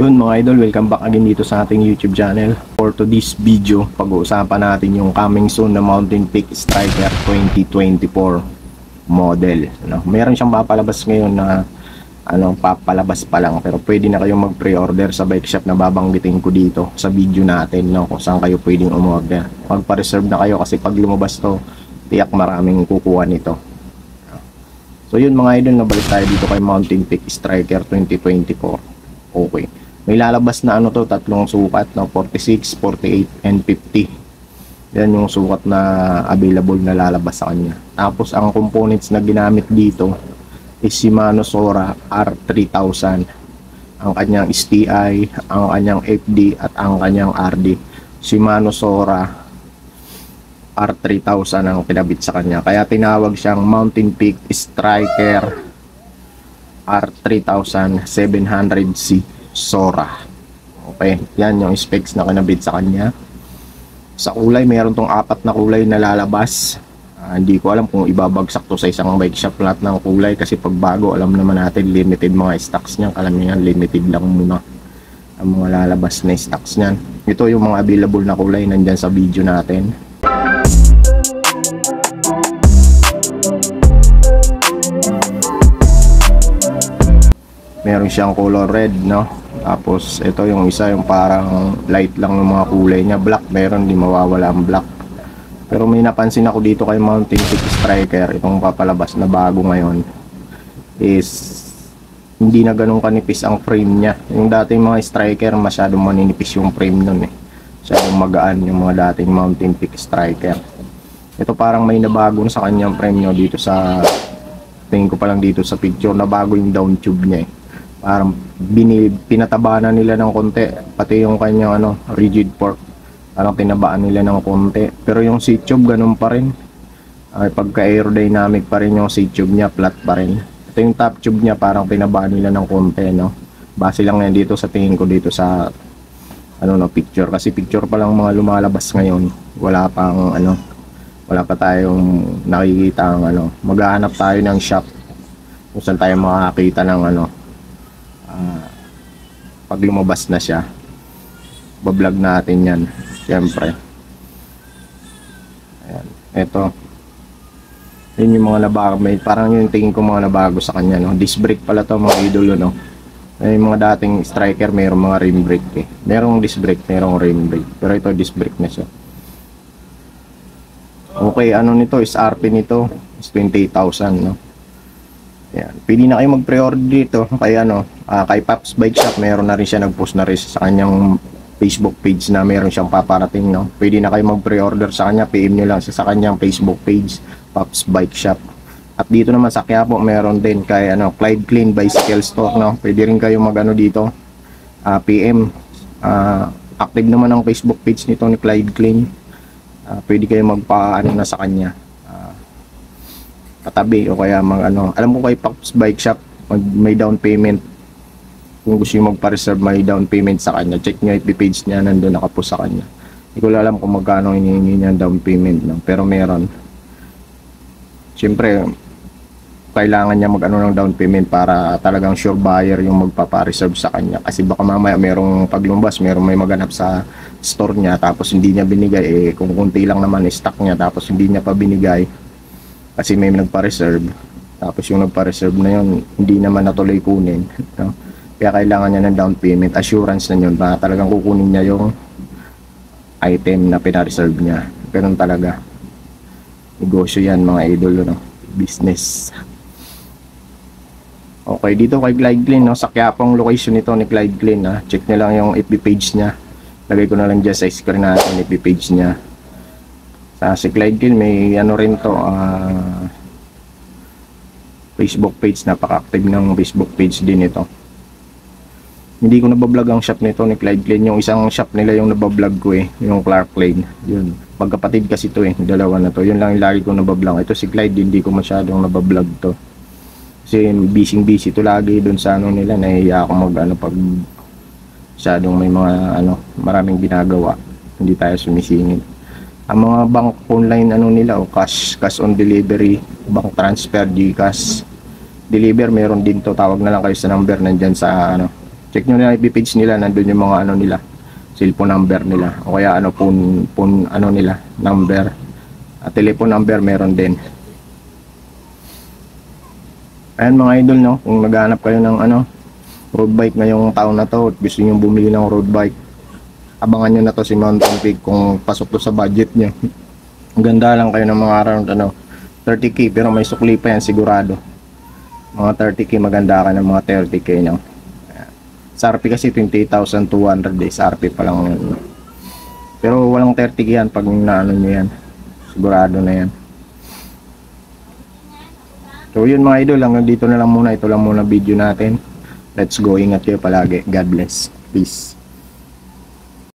Yun mga idol, welcome back again dito sa ating YouTube channel. For today's video, pag-uusapan natin yung coming soon na Mountain Peak Striker 2024 model. Meron siyang papalabas ngayon na papalabas pa lang, pero pwede na kayong mag-pre-order sa bike shop na babanggitin ko dito sa video natin, kung saan kayo pwedeng umorder. Magpa-reserve na kayo kasi pag lumabas to, tiyak maraming kukuha nito. So yun mga idol, nabalik tayo dito kay Mountain Peak Striker 2024. Okay. May lalabas na tatlong sukat, 46, 48, and 50. Yan yung sukat na available na lalabas sa kanya. Tapos ang components na ginamit dito is Shimano Sora R3000. Ang kanyang STI, ang kanyang FD, at ang kanyang RD. Shimano Sora R3000 ang pinabit sa kanya. Kaya tinawag siyang Mountain Peak Striker R3000 700C Sora. Okay, yan yung specs na kinabit sa kanya. Sa kulay, mayroon tong 4 na kulay na lalabas. Hindi ko alam kung ibabagsak to sa isang bike shop lahat ng kulay, kasi pag bago, alam naman natin limited mga stocks niyan. Kalamihan limited lang muna ang mga lalabas na stocks niyan. Ito yung mga available na kulay nandyan sa video natin. Meron siyang color red, tapos ito yung isa, yung parang light lang ng mga kulay niya. Black, meron, di mawawala ang black. Pero may napansin ako dito kay Mountain Peak Striker, itong papalabas na bago ngayon, is hindi na ganun kanipis ang frame niya. Yung dating mga Striker, masyadong maninipis yung frame nun masyadong magaan yung mga dating Mountain Peak Striker. Ito parang may nabago sa kanyang frame niya dito sa, tingin ko pa lang dito sa picture, na bago yung down tube niya Parang pinataba na nila ng konti, pati yung kanyang rigid fork, parang tinabaan nila ng konti. Pero yung seat tube ganun pa rin. Pagka aerodynamic pa rin yung seat tube niya, flat pa rin. Ito yung top tube niya, parang tinabaan nila ng konti, Base lang yan dito sa tingin ko dito sa picture, kasi picture pa lang mga lumalabas ngayon. Wala pa tayong nakikita ang maghahanap tayo ng shop kung saan tayo makakita ng pag lumabas na siya, bablog natin yan syempre. Ayan, ito yun yung mga nabago, parang yung tingin ko mga nabago sa kanya, disc brake pala to mga idolo, yung mga dating Striker mayroong mga rim brake merong disc brake, merong rim brake, pero ito disc brake na siya. Okay, nito is RP nito is 28,000, Yan. Pwede na kayo mag-pre-order dito kay kay Pops Bike Shop. Meron na rin siya, nag-post na rin sa kanyang Facebook page na meron siyang paparating, Pwede na kayo mag-pre-order sa kanya, PM nyo lang sa kanyang Facebook page, Pops Bike Shop. At dito naman sa Quiapo, meron din kay Clyde Clean Bicycle Store, Pwede rin kayo mag-dito, PM. Active naman ang Facebook page nito ni Clyde Clean. Pwede kayo na sa kanya, katabi, o kaya alam ko kay Pops Bike Shop, may down payment. Kung gusto nyo magpa-reserve, may down payment sa kanya. Check nyo FB page niya, nandun nakapost sa kanya. Hindi ko alam kung magkano hinihingi niya down payment, pero meron. Siyempre, kailangan niya ng down payment para talagang sure buyer yung magpapa-reserve sa kanya. Kasi baka mamaya merong paglumbas, may maganap sa store niya, tapos hindi niya binigay, kung kunti lang naman stock niya, tapos hindi niya pa binigay kasi may nagpa-reserve, tapos yung nagpa-reserve na yun hindi naman natuloy kunin, kaya kailangan niya ng down payment, assurance na yun na talagang kukunin niya yung item na pina-reserve niya. Ganun talaga, negosyo yan mga idol, business. Okay, dito kay Clyde Clean, sa Quiapong location nito ni Clyde Clean, check nyo lang yung FB page niya, lagay ko na lang dyan sa screen natin FB page niya. Si Clyde Clean may rin to, Facebook page, napaka-active ng Facebook page din ito. Hindi ko nabablog ang shop nito ni Clyde Clean, yung isang shop nila yung nabablog ko yung Clark Lane, yun, magkapatid kasi to dalawa na to, yun lang yung lagi ko nabablog. Ito si Clyde, hindi ko masyadong nabablog to kasi busy to lagi dun sa nila, nahiya ako pag masyadong may mga maraming ginagawa, hindi tayo sumisingit. Ang mga bank online nila, cash on delivery, bank transfer, GCash, deliver, meron din to. Tawag na lang kayo sa number nandyan sa Check nyo na yung page nila, nandun yung mga ano nila, cellphone number nila, o kaya ano, phone ano nila, number, at telephone number meron din. Ayan mga idol, no, kung naghahanap kayo ng ano, road bike ngayong taon na to, at gusto nyo bumili ng road bike, abangan nyo na to si Mountain Peak kung pasok to sa budget nyo. Ang ganda lang kayo ng mga around ano, 30k, pero may sukli pa yan sigurado. Mga 30k, maganda ka ng mga 30k no. Sa RP kasi 28,200 eh, sa RP pa lang yun. Pero walang 30k yan pag naano nyo yan, sigurado na yan. So yun mga idol, hanggang dito na lang muna, ito lang muna video natin. Let's go, ingat kayo palagi, God bless, peace.